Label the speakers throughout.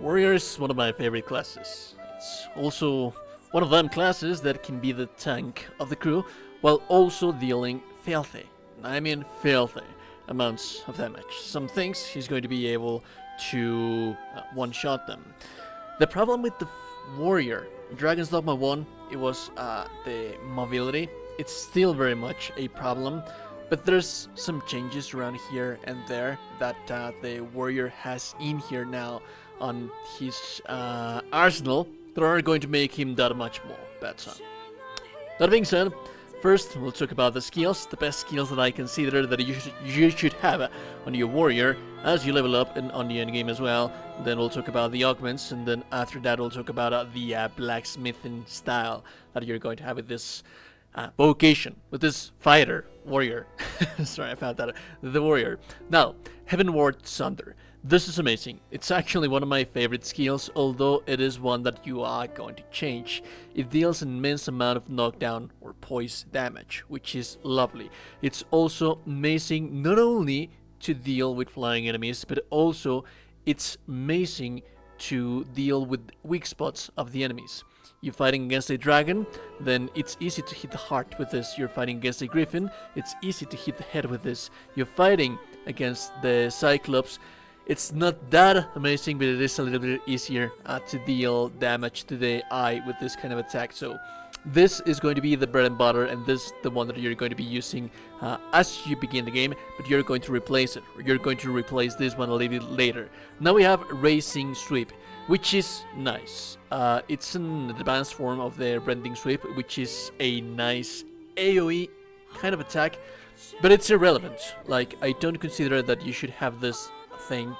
Speaker 1: Warrior is one of my favorite classes. It's also one of them classes that can be the tank of the crew while also dealing filthy, I mean filthy, amounts of damage. Some things he's going to be able to one-shot them. The problem with the Warrior, Dragon's Dogma 1, it was the mobility. It's still very much a problem, but there's some changes around here and there that the Warrior has in here now on his arsenal that are going to make him that much more better. That being said, first we'll talk about the skills, the best skills that I consider that you should have on your Warrior as you level up and on the endgame as well. Then we'll talk about the Augments, and then after that we'll talk about the Blacksmithing style that you're going to have with this vocation, with this fighter, Warrior. Sorry, I found that. The Warrior. Now, Heavenward Sunder. This is amazing. It's actually one of my favorite skills, although it is one that you are going to change. It deals an immense amount of knockdown or poise damage, which is lovely. It's also amazing not only to deal with flying enemies, but also it's amazing to deal with weak spots of the enemies. You're fighting against a dragon, then it's easy to hit the heart with this. You're fighting against a griffin, it's easy to hit the head with this. You're fighting against the Cyclops. It's not that amazing, but it is a little bit easier to deal damage to the eye with this kind of attack. So this is going to be the bread and butter, and this is the one that you're going to be using as you begin the game, but you're going to replace it. You're going to replace this one a little bit later. Now we have Racing Sweep, which is nice. It's an advanced form of the Rending Sweep, which is a nice AoE kind of attack, but it's irrelevant. Like, I don't consider that you should have this thing,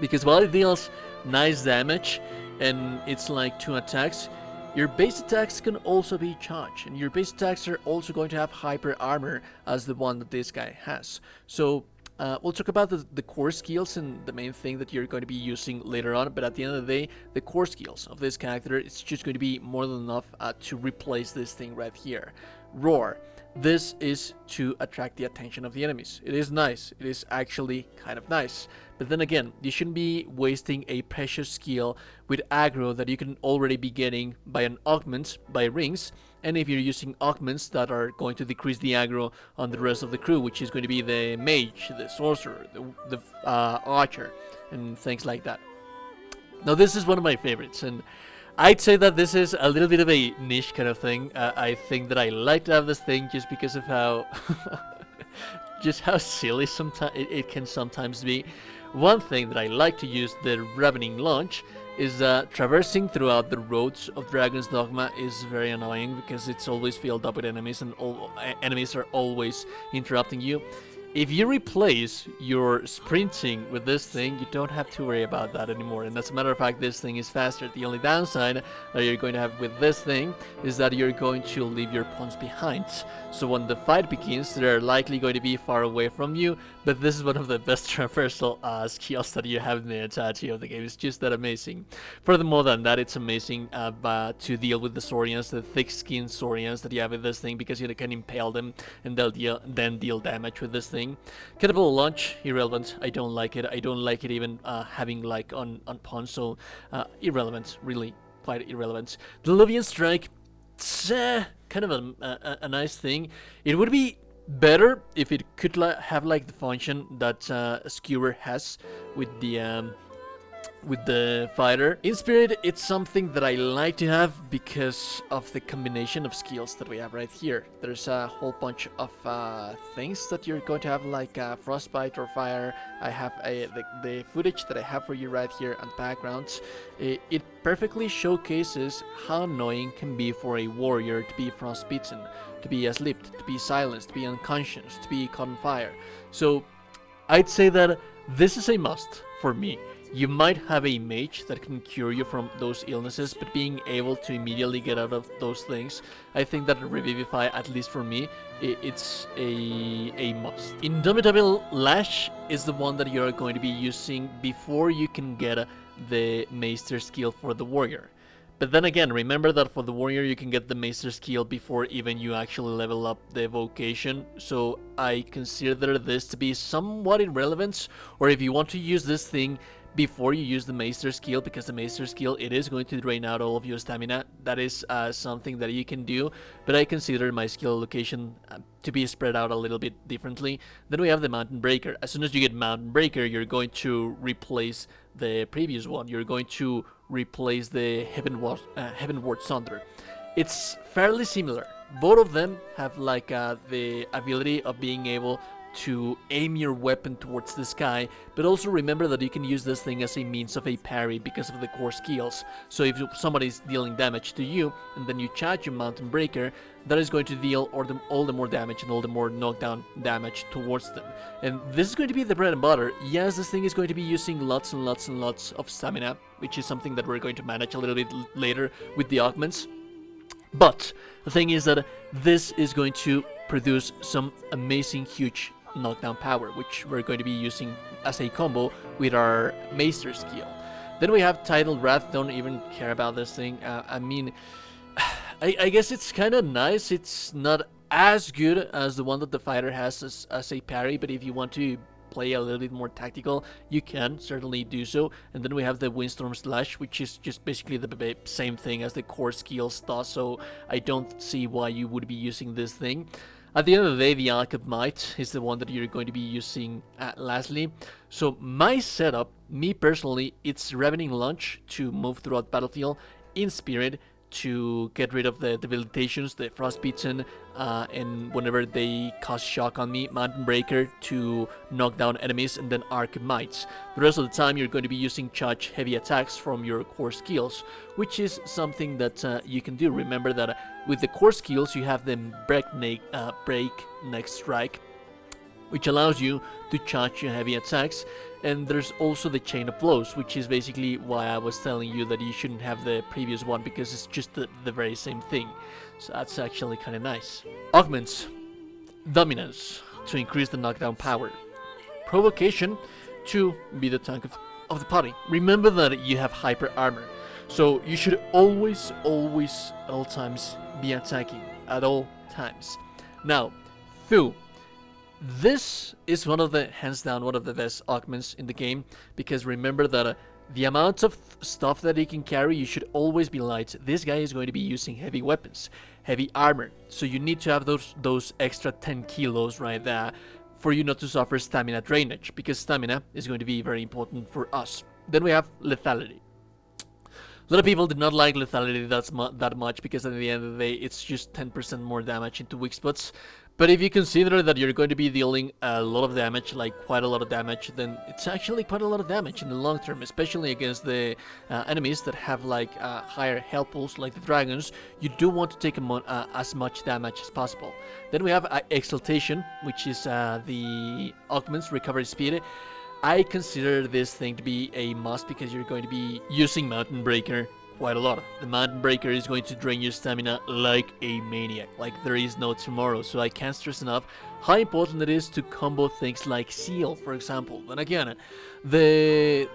Speaker 1: because while it deals nice damage and it's like 2 attacks, your base attacks can also be charged, and your base attacks are also going to have hyper armor as the one that this guy has. So we'll talk about the core skills and the main thing that you're going to be using later on, but at the end of the day, the core skills of this character, it's just going to be more than enough to replace this thing right here. Roar. This is to attract the attention of the enemies. It is nice. It is actually kind of nice. But then again, you shouldn't be wasting a precious skill with aggro that you can already be getting by an augment, by rings. And if you're using augments that are going to decrease the aggro on the rest of the crew, which is going to be the Mage, the Sorcerer, the Archer, and things like that. Now this is one of my favorites, and I'd say that this is a little bit of a niche kind of thing. I think that I like to have this thing just because of how just how silly sometimes it can sometimes be. One thing that I like to use the Ravening Launch is traversing throughout the roads of Dragon's Dogma is very annoying because it's always filled up with enemies, and enemies are always interrupting you. If you replace your sprinting with this thing, you don't have to worry about that anymore. And as a matter of fact, this thing is faster. The only downside that you're going to have with this thing is that you're going to leave your pawns behind. So when the fight begins, they're likely going to be far away from you. But this is one of the best traversal skills that you have in the entirety of the game. It's just that amazing. Furthermore than that, it's amazing to deal with the Saurians, the thick-skinned Saurians that you have with this thing, because you can impale them and they'll then deal damage with this thing. Catapult launch, irrelevant. I don't like it. I don't like it even having like on pawn, so irrelevant, really quite irrelevant. The Luvian Strike, it's kind of a nice thing. It would be better if it could have like the function that Skewer has with the fighter. In Spirit, it's something that I like to have because of the combination of skills that we have right here. There's a whole bunch of things that you're going to have, like Frostbite or Fire. I have the footage that I have for you right here and backgrounds. It perfectly showcases how annoying can be for a warrior to be frostbitten, to be asleep, to be silenced, to be unconscious, to be caught on fire. So I'd say that this is a must for me. You might have a mage that can cure you from those illnesses, but being able to immediately get out of those things, I think that Revivify, at least for me, it's a must. Indomitable Lash is the one that you're going to be using before you can get the Maester skill for the warrior. But then again, remember that for the warrior you can get the master skill before even you actually level up the vocation, so I consider this to be somewhat irrelevant, or if you want to use this thing before you use the master skill, because the master skill, it is going to drain out all of your stamina. That is something that you can do, but I consider my skill allocation to be spread out a little bit differently. Then we have the Mountain Breaker. As soon as you get Mountain Breaker, you're going to replace the previous one. You're going to replace the Heavenward Thunder. It's fairly similar. Both of them have like the ability of being able to aim your weapon towards the sky, but also remember that you can use this thing as a means of a parry because of the core skills. So if somebody's dealing damage to you and then you charge your Mountain Breaker, that is going to deal all the more damage and all the more knockdown damage towards them. And this is going to be the bread and butter. Yes, this thing is going to be using lots and lots and lots of stamina, which is something that we're going to manage a little bit later with the augments. But the thing is that this is going to produce some amazing huge knockdown power, which we're going to be using as a combo with our Maester skill. Then we have Tidal Wrath. Don't even care about this thing. I mean, I guess it's kind of nice. It's not as good as the one that the fighter has as a parry, but if you want to play a little bit more tactical, you can certainly do so. And then we have the Windstorm Slash, which is just basically the same thing as the core skills does, so I don't see why you would be using this thing. At the end of the day, the Alchemist Might is the one that you're going to be using lastly. So my setup, me personally, it's Ravening Lunge to move throughout battlefield, in Spirit to get rid of the debilitations, the Frostbitten, and whenever they cause shock on me, Mountain Breaker to knock down enemies, and then Arc Mites. The rest of the time you're going to be using charge heavy attacks from your core skills, which is something that you can do. Remember that with the core skills you have the Breakneck Strike, which allows you to charge your heavy attacks, and there's also the Chain of Blows, which is basically why I was telling you that you shouldn't have the previous one, because it's just the very same thing. So that's actually kind of nice. Augments. Dominance, to increase the knockdown power. Provocation, to be the tank of the party. Remember that you have hyper armor, so you should always, at all times, be attacking, at all times. Now, Thu. This is hands down, one of the best augments in the game, because remember that the amount of stuff that he can carry, you should always be light. This guy is going to be using heavy weapons, heavy armor, so you need to have those extra 10 kilos right there for you not to suffer stamina drainage, because stamina is going to be very important for us. Then we have lethality. A lot of people did not like lethality that much, because at the end of the day it's just 10% more damage into weak spots. But if you consider that you're going to be dealing a lot of damage, like quite a lot of damage, then it's actually quite a lot of damage in the long term, especially against the enemies that have like higher health pools, like the dragons. You do want to take as much damage as possible. Then we have Exaltation, which is the Augments recovery speed. I consider this thing to be a must, because you're going to be using Mountain Breaker quite a lot. The Mountain Breaker is going to drain your stamina like a maniac, like there is no tomorrow. So I can't stress enough how important it is to combo things like Seal, for example. And again, the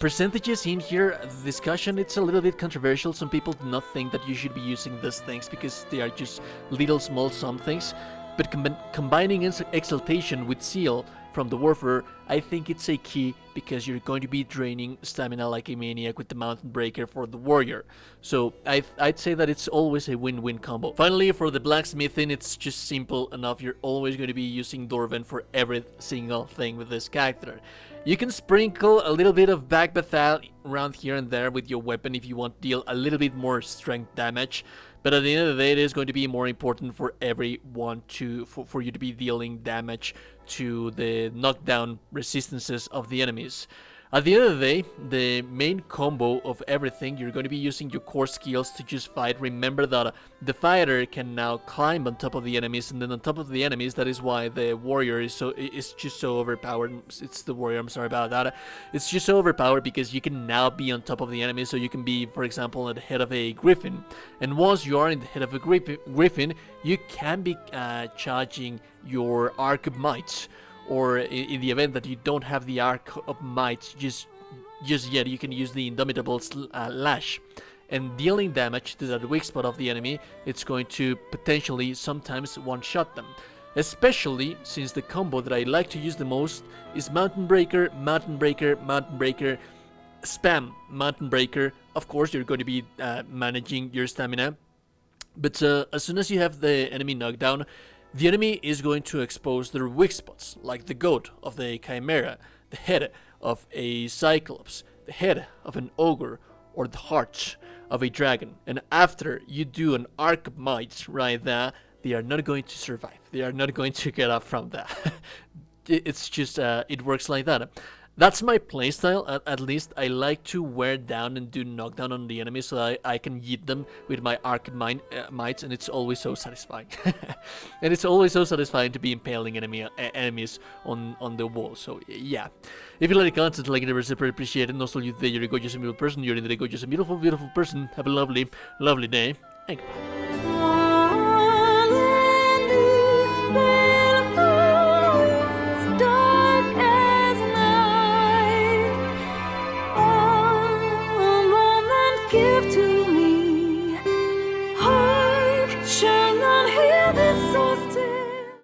Speaker 1: percentages in here, the discussion, it's a little bit controversial. Some people do not think that you should be using these things because they are just little small some things. But combining Exaltation with Seal from the Warfare, I think it's a key, because you're going to be draining stamina like a maniac with the Mountain Breaker for the Warrior. So I'd say that it's always a win-win combo. Finally, for the Blacksmithing, it's just simple enough. You're always going to be using Dorven for every single thing with this character. You can sprinkle a little bit of back bathal around here and there with your weapon if you want to deal a little bit more strength damage. But at the end of the day, it is going to be more important for everyone for you to be dealing damage to the knockdown resistances of the enemies. At the end of the day, the main combo of everything, you're going to be using your core skills to just fight. Remember that the fighter can now climb on top of the enemies, and then on top of the enemies, that is why the warrior is just so overpowered. It's the warrior, I'm sorry about that. It's just so overpowered because you can now be on top of the enemies, so you can be, for example, at the head of a griffin. And once you are in the head of a griffin, you can be charging your Arc of Might. Or in the event that you don't have the Arc of Might just yet, you can use the Indomitable Lash. and dealing damage to that weak spot of the enemy, it's going to potentially sometimes one-shot them. Especially since the combo that I like to use the most is Mountain Breaker, Mountain Breaker, Mountain Breaker, spam Mountain Breaker. Of course, you're going to be managing your stamina, but as soon as you have the enemy knocked down, the enemy is going to expose their weak spots, like the goat of the Chimera, the head of a Cyclops, the head of an Ogre, or the heart of a dragon. And after you do an Archmite right there, they are not going to survive. They are not going to get up from that. It's just, it works like that. That's my playstyle. At least I like to wear down and do knockdown on the enemy so that I can yeet them with my Archmites, and it's always so satisfying. And it's always so satisfying to be impaling enemies on the wall. So yeah, if you like the content, like it, never super appreciated. And also, you're a gorgeous and beautiful person. You're in the gorgeous and beautiful person. Have a lovely, lovely day. And goodbye.